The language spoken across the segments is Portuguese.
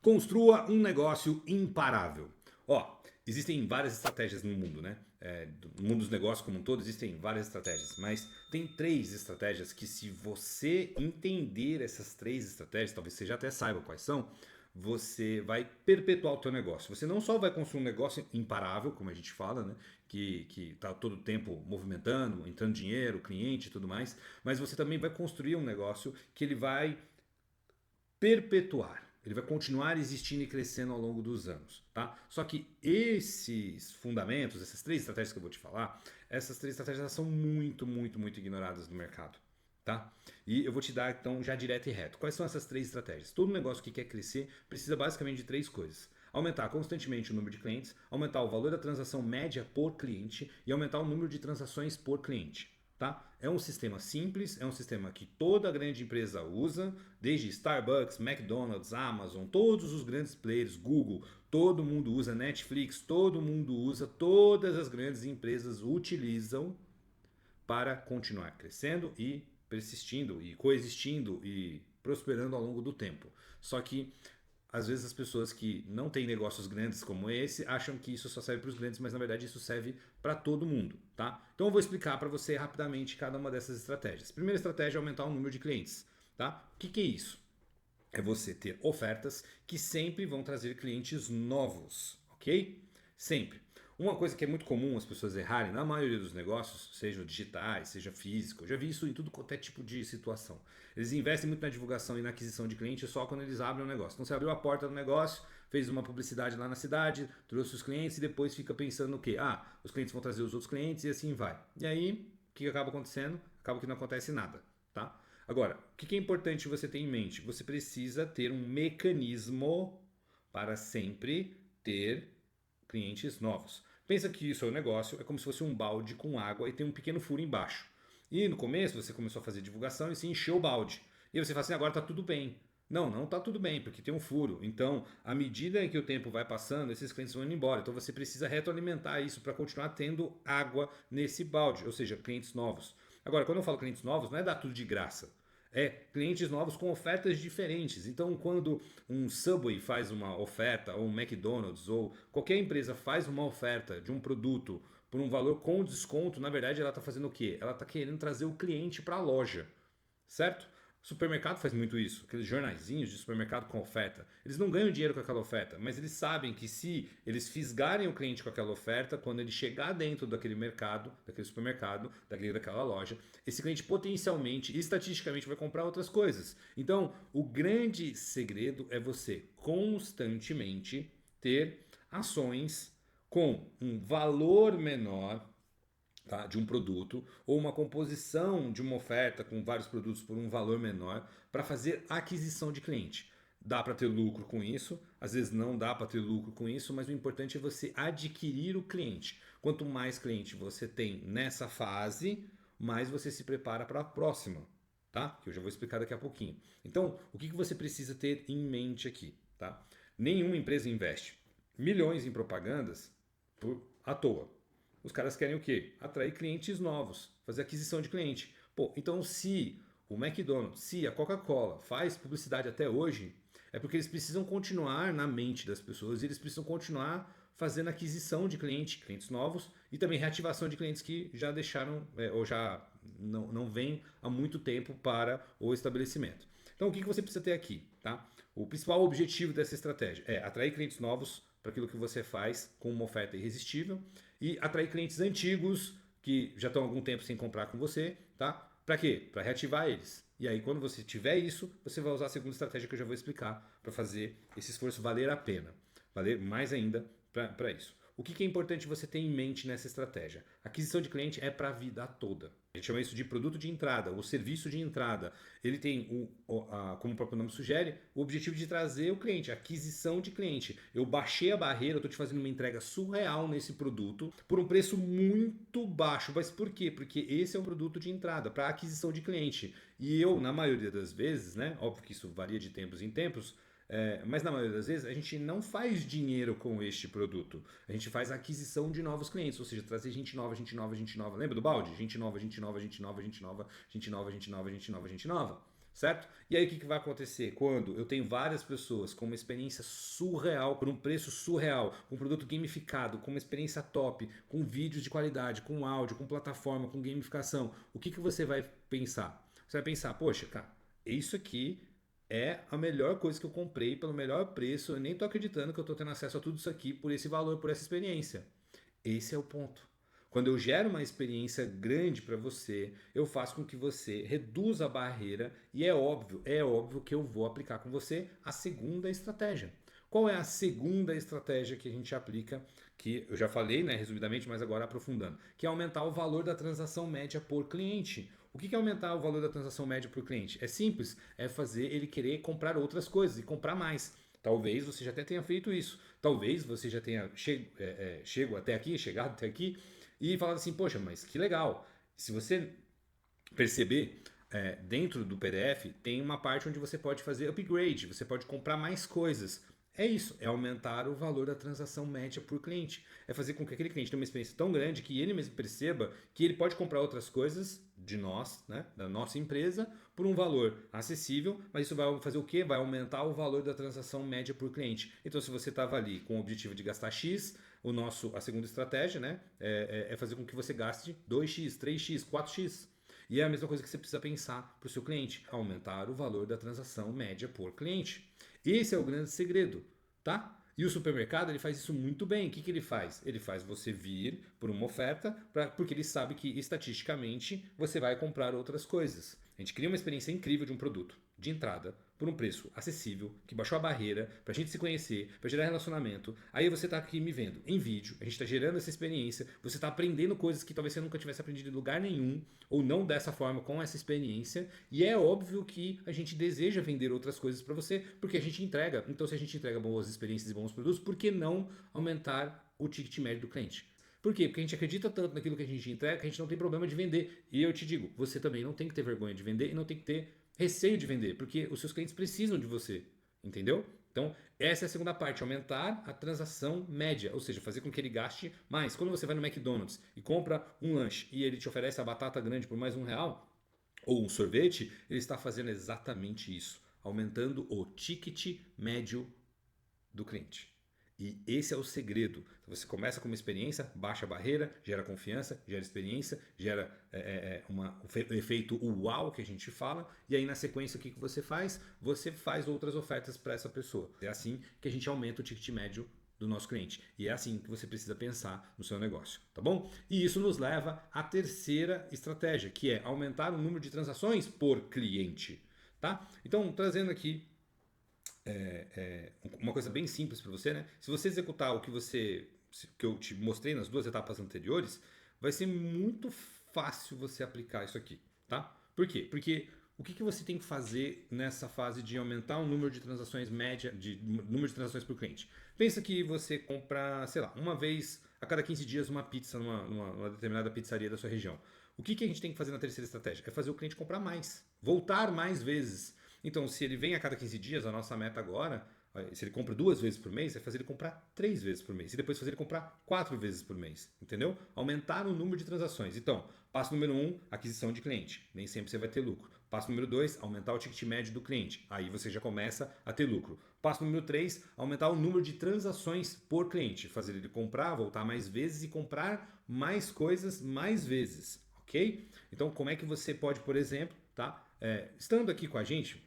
Construa um negócio imparável. Ó, existem várias estratégias no mundo, né? No mundo dos negócios como um todo existem várias estratégias, mas tem 3 estratégias que, se você entender essas 3 estratégias, talvez você já até saiba quais são, você vai perpetuar o teu negócio. Você não só vai construir um negócio imparável, como a gente fala, né? Que está todo o tempo movimentando, entrando dinheiro, cliente e tudo mais, mas você também vai construir um negócio que ele vai perpetuar. Ele vai continuar existindo e crescendo ao longo dos anos, tá? Só que esses fundamentos, essas 3 estratégias que eu vou te falar, essas 3 estratégias elas são muito ignoradas no mercado, tá? E eu vou te dar então já direto e reto. Quais são essas 3 estratégias? Todo negócio que quer crescer precisa basicamente de 3 coisas: aumentar constantemente o número de clientes, aumentar o valor da transação média por cliente e aumentar o número de transações por cliente. Tá? É um sistema simples, é um sistema que toda grande empresa usa, desde Starbucks, McDonald's, Amazon, todos os grandes players, Google, todo mundo usa, Netflix, todo mundo usa, todas as grandes empresas utilizam para continuar crescendo e persistindo e coexistindo e prosperando ao longo do tempo. Só que às vezes as pessoas que não têm negócios grandes como esse acham que isso só serve para os grandes, mas na verdade isso serve para todo mundo, tá? Então eu vou explicar para você rapidamente cada uma dessas estratégias. Primeira estratégia é aumentar o número de clientes, tá? O que é isso? É você ter ofertas que sempre vão trazer clientes novos, ok? Sempre. Uma coisa que é muito comum as pessoas errarem na maioria dos negócios, seja digitais, seja físico, eu já vi isso em tudo quanto é tipo de situação. Eles investem muito na divulgação e na aquisição de clientes só quando eles abrem o negócio. Então você abriu a porta do negócio, fez uma publicidade lá na cidade, trouxe os clientes e depois fica pensando no quê? Ah, os clientes vão trazer os outros clientes e assim vai. E aí, o que acaba acontecendo? Acaba que não acontece nada, tá? Agora, o que é importante você ter em mente? Você precisa ter um mecanismo para sempre ter clientes novos. Pensa que o seu negócio é como se fosse um balde com água e tem um pequeno furo embaixo. E no começo você começou a fazer divulgação e se encheu o balde. E aí você fala assim, agora está tudo bem. Não, não está tudo bem, porque tem um furo. Então, à medida que o tempo vai passando, esses clientes vão indo embora. Então você precisa retroalimentar isso para continuar tendo água nesse balde, ou seja, clientes novos. Agora, quando eu falo clientes novos, não é dar tudo de graça. É clientes novos com ofertas diferentes. Então, quando um Subway faz uma oferta, ou um McDonald's, ou qualquer empresa faz uma oferta de um produto por um valor com desconto, na verdade ela está fazendo o quê? Ela está querendo trazer o cliente para a loja, certo? Supermercado faz muito isso, aqueles jornaizinhos de supermercado com oferta. Eles não ganham dinheiro com aquela oferta, mas eles sabem que se eles fisgarem o cliente com aquela oferta, quando ele chegar dentro daquele mercado, daquele supermercado, daquela loja, esse cliente potencialmente, estatisticamente, vai comprar outras coisas. Então, o grande segredo é você constantemente ter ações com um valor menor, tá, de um produto, ou uma composição de uma oferta com vários produtos por um valor menor para fazer aquisição de cliente. Dá para ter lucro com isso, às vezes não dá para ter lucro com isso, mas o importante é você adquirir o cliente. Quanto mais cliente você tem nessa fase, mais você se prepara para a próxima, tá? Que eu já vou explicar daqui a pouquinho. Então, o que você precisa ter em mente aqui, tá? Nenhuma empresa investe milhões em propagandas à toa. Os caras querem o quê? Atrair clientes novos, fazer aquisição de cliente. Pô, então se o McDonald's, se a Coca-Cola faz publicidade até hoje, é porque eles precisam continuar na mente das pessoas e eles precisam continuar fazendo aquisição de clientes novos e também reativação de clientes que já deixaram ou já não vêm há muito tempo para o estabelecimento. Então o que você precisa ter aqui? Tá? O principal objetivo dessa estratégia é atrair clientes novos para aquilo que você faz com uma oferta irresistível e atrair clientes antigos que já estão há algum tempo sem comprar com você, tá? Para quê? Para reativar eles. E aí, quando você tiver isso, você vai usar a segunda estratégia que eu já vou explicar para fazer esse esforço valer a pena, valer mais ainda para isso. O que é importante você ter em mente nessa estratégia? Aquisição de cliente é para a vida toda. A gente chama isso de produto de entrada, ou serviço de entrada. Ele tem, como o próprio nome sugere, o objetivo de trazer o cliente, aquisição de cliente. Eu baixei a barreira, eu estou te fazendo uma entrega surreal nesse produto por um preço muito baixo. Mas por quê? Porque esse é um produto de entrada para aquisição de cliente. E eu, na maioria das vezes, né, óbvio que isso varia de tempos em tempos, mas na maioria das vezes a gente não faz dinheiro com este produto. A gente faz a aquisição de novos clientes, ou seja, trazer gente nova, gente nova, gente nova. Lembra do balde? Gente nova, gente nova, gente nova, gente nova, gente nova, gente nova, gente nova, gente nova. certo? E aí o que vai acontecer? Quando eu tenho várias pessoas com uma experiência surreal, por um preço surreal, com um produto gamificado, com uma experiência top, com vídeos de qualidade, com áudio, com plataforma, com gamificação, o que você vai pensar? Você vai pensar, poxa, cara, isso aqui é a melhor coisa que eu comprei pelo melhor preço, eu nem tô acreditando que eu tô tendo acesso a tudo isso aqui por esse valor, por essa experiência. Esse é o ponto. Quando eu gero uma experiência grande para você, eu faço com que você reduza a barreira e é óbvio que eu vou aplicar com você a segunda estratégia. Qual é a segunda estratégia que a gente aplica, que eu já falei, né, resumidamente, mas agora aprofundando, que é aumentar o valor da transação média por cliente. O que é aumentar o valor da transação média por cliente? É simples, é fazer ele querer comprar outras coisas e comprar mais. Talvez você já até tenha feito isso. Talvez você já tenha chegado até aqui e falado assim, poxa, mas que legal. Se você perceber, dentro do PDF tem uma parte onde você pode fazer upgrade, você pode comprar mais coisas. É isso, é aumentar o valor da transação média por cliente. É fazer com que aquele cliente tenha uma experiência tão grande que ele mesmo perceba que ele pode comprar outras coisas de nós, né, da nossa empresa, por um valor acessível, mas isso vai fazer o quê? Vai aumentar o valor da transação média por cliente. Então, se você estava ali com o objetivo de gastar X, a segunda estratégia, né, é fazer com que você gaste 2x, 3x, 4x. E é a mesma coisa que você precisa pensar para o seu cliente, aumentar o valor da transação média por cliente. Esse é o grande segredo, tá? E o supermercado ele faz isso muito bem. O que ele faz? Ele faz você vir por uma oferta, porque ele sabe que estatisticamente você vai comprar outras coisas. A gente cria uma experiência incrível de um produto de entrada por um preço acessível, que baixou a barreira pra gente se conhecer, pra gerar relacionamento. Aí você tá aqui me vendo em vídeo, a gente tá gerando essa experiência, você tá aprendendo coisas que talvez você nunca tivesse aprendido em lugar nenhum, ou não dessa forma com essa experiência, e é óbvio que a gente deseja vender outras coisas para você, porque a gente entrega. Então se a gente entrega boas experiências e bons produtos, por que não aumentar o ticket médio do cliente? Por quê? Porque a gente acredita tanto naquilo que a gente entrega que a gente não tem problema de vender. E eu te digo, você também não tem que ter vergonha de vender e não tem que ter receio de vender, porque os seus clientes precisam de você, entendeu? Então, essa é a segunda parte, aumentar a transação média, ou seja, fazer com que ele gaste mais. Quando você vai no McDonald's e compra um lanche e ele te oferece a batata grande por mais R$ 1, ou um sorvete, ele está fazendo exatamente isso, aumentando o ticket médio do cliente. E esse é o segredo. Você começa com uma experiência, baixa a barreira, gera confiança, gera experiência, gera o efeito uau que a gente fala, e aí na sequência o que você faz? Você faz outras ofertas para essa pessoa. É assim que a gente aumenta o ticket médio do nosso cliente. E é assim que você precisa pensar no seu negócio, tá bom? E isso nos leva à terceira estratégia, que é aumentar o número de transações por cliente, tá? Então, trazendo aqui uma coisa bem simples para você, né? Se você executar o que eu te mostrei nas duas etapas anteriores, vai ser muito fácil você aplicar isso aqui, tá? Por quê? Porque o que você tem que fazer nessa fase de aumentar o número de transações média, número de transações por cliente? Pensa que você compra, sei lá, uma vez a cada 15 dias uma pizza numa determinada pizzaria da sua região. O que a gente tem que fazer na terceira estratégia? É fazer o cliente comprar mais, voltar mais vezes. Então, se ele vem a cada 15 dias, a nossa meta agora, se ele compra 2 vezes por mês, é fazer ele comprar 3 vezes por mês. E depois fazer ele comprar 4 vezes por mês. Entendeu? Aumentar o número de transações. Então, passo número 1, aquisição de cliente. Nem sempre você vai ter lucro. Passo número 2, aumentar o ticket médio do cliente. Aí você já começa a ter lucro. Passo número 3, aumentar o número de transações por cliente. Fazer ele comprar, voltar mais vezes e comprar mais coisas mais vezes. Ok? Então, como é que você pode, por exemplo, tá? Estando aqui com a gente,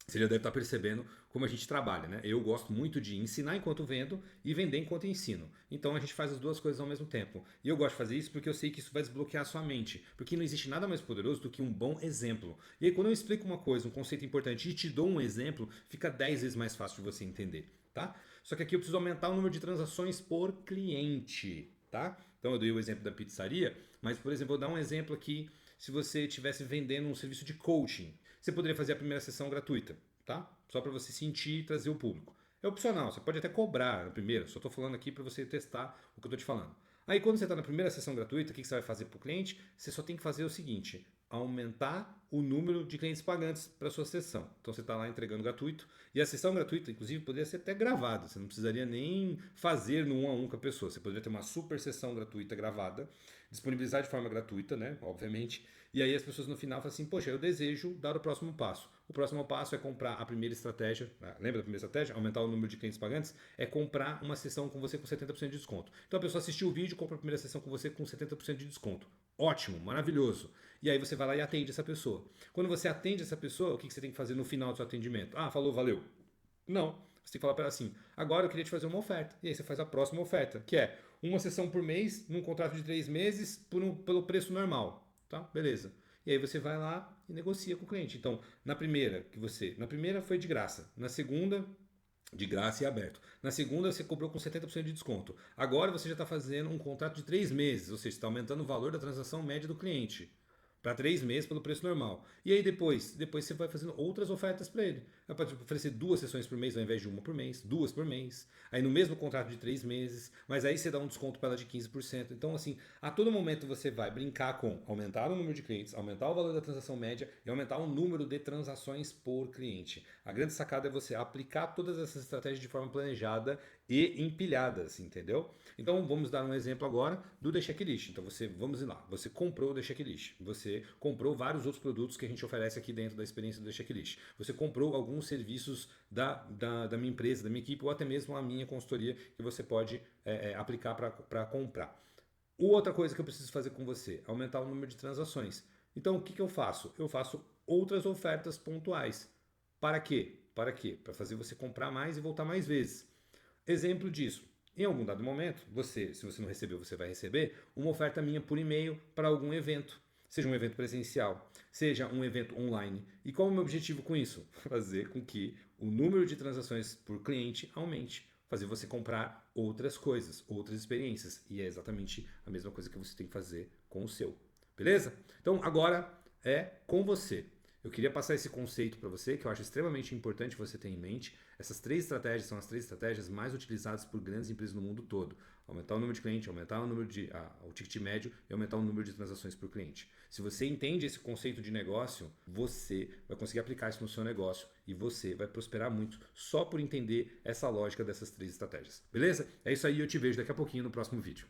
você já deve estar percebendo como a gente trabalha, né? Eu gosto muito de ensinar enquanto vendo e vender enquanto ensino. Então a gente faz as duas coisas ao mesmo tempo. E eu gosto de fazer isso porque eu sei que isso vai desbloquear a sua mente. Porque não existe nada mais poderoso do que um bom exemplo. E aí quando eu explico uma coisa, um conceito importante e te dou um exemplo, fica 10 vezes mais fácil de você entender, tá? Só que aqui eu preciso aumentar o número de transações por cliente, tá? Então eu dei o exemplo da pizzaria, mas por exemplo, eu vou dar um exemplo aqui se você estivesse vendendo um serviço de coaching. Você poderia fazer a primeira sessão gratuita, tá? Só para você sentir e trazer o público. É opcional, você pode até cobrar na primeira, só estou falando aqui para você testar o que eu estou te falando. Aí quando você está na primeira sessão gratuita, o que você vai fazer para o cliente? Você só tem que fazer o seguinte, aumentar o número de clientes pagantes para sua sessão. Então você está lá entregando gratuito e a sessão gratuita, inclusive, poderia ser até gravada. Você não precisaria nem fazer no 1 a 1 com a pessoa. Você poderia ter uma super sessão gratuita gravada, disponibilizar de forma gratuita, né? Obviamente. E aí as pessoas no final falam assim: poxa, eu desejo dar o próximo passo. O próximo passo é comprar a primeira estratégia. Lembra da primeira estratégia? Aumentar o número de clientes pagantes? É comprar uma sessão com você com 70% de desconto. Então a pessoa assistiu o vídeo, compra a primeira sessão com você com 70% de desconto. Ótimo, maravilhoso. E aí você vai lá e atende essa pessoa. Quando você atende essa pessoa, o que você tem que fazer no final do seu atendimento? Ah, falou, valeu. Não. Você tem que falar para ela assim: agora eu queria te fazer uma oferta. E aí você faz a próxima oferta, que é uma sessão por mês, num contrato de 3 meses, pelo preço normal. Tá? Beleza. E aí você vai lá e negocia com o cliente. Então, na primeira foi de graça. Na segunda, de graça e aberto. Na segunda, você cobrou com 70% de desconto. Agora você já está fazendo um contrato de 3 meses, ou seja, está aumentando o valor da transação média do cliente para 3 meses pelo preço normal. E aí depois você vai fazendo outras ofertas para ele. Vai oferecer 2 sessões por mês ao invés de uma por mês, 2 por mês. Aí no mesmo contrato de 3 meses, mas aí você dá um desconto para ela de 15%. Então assim, a todo momento você vai brincar com aumentar o número de clientes, aumentar o valor da transação média e aumentar o número de transações por cliente. A grande sacada é você aplicar todas essas estratégias de forma planejada e empilhadas, entendeu? Então vamos dar um exemplo agora do The Checklist. Então vamos ir lá, você comprou o The Checklist, você comprou vários outros produtos que a gente oferece aqui dentro da experiência do The Checklist, você comprou alguns serviços da minha empresa, da minha equipe ou até mesmo a minha consultoria que você pode aplicar para comprar. Outra coisa que eu preciso fazer com você, aumentar o número de transações. Então o que eu faço? Eu faço outras ofertas pontuais. Para quê? Para quê? Para fazer você comprar mais e voltar mais vezes. Exemplo disso. Em algum dado momento, se você não recebeu, você vai receber uma oferta minha por e-mail para algum evento. Seja um evento presencial, seja um evento online. E qual é o meu objetivo com isso? Fazer com que o número de transações por cliente aumente. Fazer você comprar outras coisas, outras experiências. E é exatamente a mesma coisa que você tem que fazer com o seu. Beleza? Então agora é com você. Eu queria passar esse conceito para você, que eu acho extremamente importante você ter em mente. Essas 3 estratégias são as 3 estratégias mais utilizadas por grandes empresas no mundo todo. Aumentar o número de clientes, aumentar o número o ticket médio e aumentar o número de transações por cliente. Se você entende esse conceito de negócio, você vai conseguir aplicar isso no seu negócio e você vai prosperar muito só por entender essa lógica dessas 3 estratégias. Beleza? É isso aí, eu te vejo daqui a pouquinho no próximo vídeo.